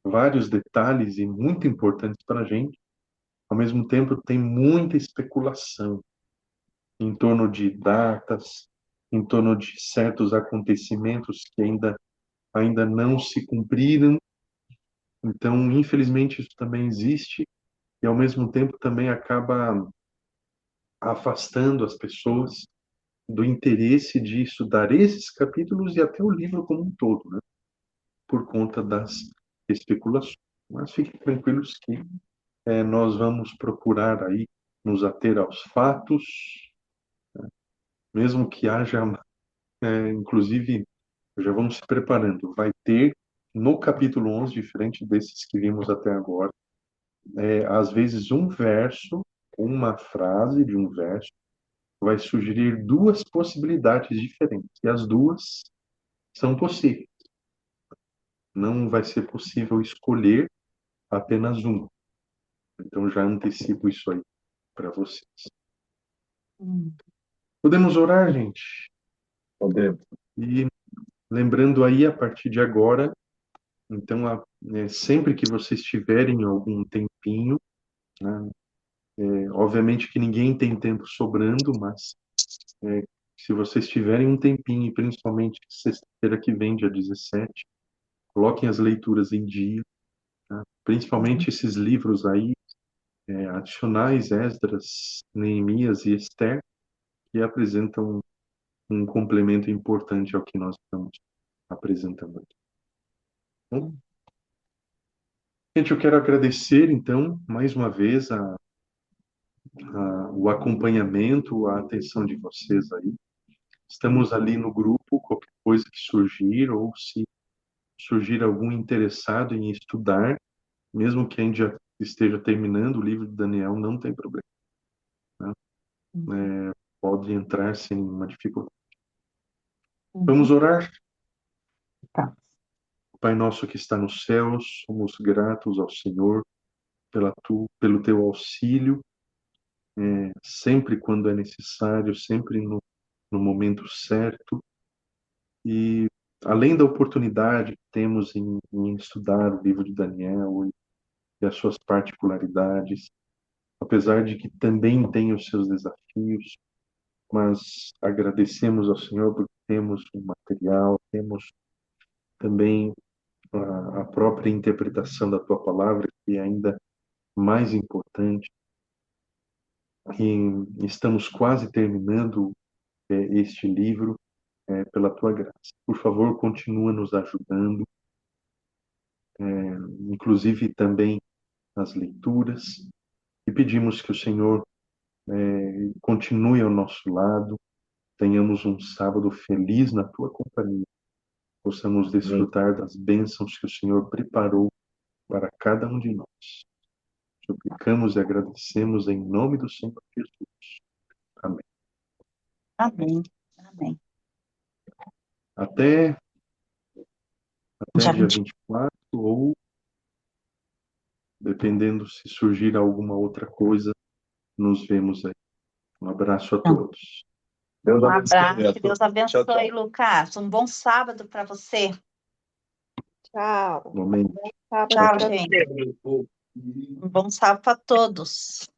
vários detalhes e muito importantes para a gente, ao mesmo tempo tem muita especulação em torno de datas, em torno de certos acontecimentos que ainda não se cumpriram. Então, infelizmente, isso também existe e, ao mesmo tempo, também acaba afastando as pessoas do interesse de estudar esses capítulos e até o livro como um todo, né? Por conta das especulações. Mas fiquem tranquilos que nós vamos procurar aí nos ater aos fatos, mesmo que haja, inclusive, já vamos se preparando, vai ter no capítulo 11, diferente desses que vimos até agora, às vezes um verso, uma frase de um verso, vai sugerir duas possibilidades diferentes, e as duas são possíveis. Não vai ser possível escolher apenas uma. Então já antecipo isso aí para vocês. Podemos orar, gente? Podemos. E lembrando aí, a partir de agora, então, sempre que vocês tiverem algum tempinho, né, obviamente que ninguém tem tempo sobrando, mas se vocês tiverem um tempinho, e principalmente sexta-feira que vem, dia 17, coloquem as leituras em dia, tá? Principalmente esses livros aí, adicionais, Esdras, Neemias e Esther, que apresentam um complemento importante ao que nós estamos apresentando aqui. Bom, gente, eu quero agradecer, então, mais uma vez, o acompanhamento, a atenção de vocês aí. Estamos ali no grupo, qualquer coisa que surgir, ou se surgir algum interessado em estudar, mesmo que ainda já esteja terminando o livro de Daniel, não tem problema, né? Pode entrar sem nenhuma dificuldade. Vamos orar? Tá. Pai nosso que está nos céus, somos gratos ao Senhor pelo teu auxílio, sempre quando é necessário, sempre no momento certo. E além da oportunidade que temos em estudar o livro de Daniel e as suas particularidades, apesar de que também tem os seus desafios, mas agradecemos ao Senhor porque temos o material, temos também a própria interpretação da tua palavra, que é ainda mais importante. E estamos quase terminando este livro pela tua graça. Por favor, continua nos ajudando, inclusive também nas leituras, e pedimos que o Senhor continue ao nosso lado, tenhamos um sábado feliz na tua companhia, possamos desfrutar das bênçãos que o Senhor preparou para cada um de nós. Suplicamos e agradecemos em nome do Senhor Jesus. Amém. Amém. Amém. Até Já dia 24, ou dependendo se surgir alguma outra coisa, nos vemos aí. Um abraço a todos. Deus Um abençoe. abraço, que Deus abençoe, Tchau, tchau. Lucas. Um bom sábado para você. Tchau. Momento. Sábado Tchau, pra gente. Um bom sábado para todos.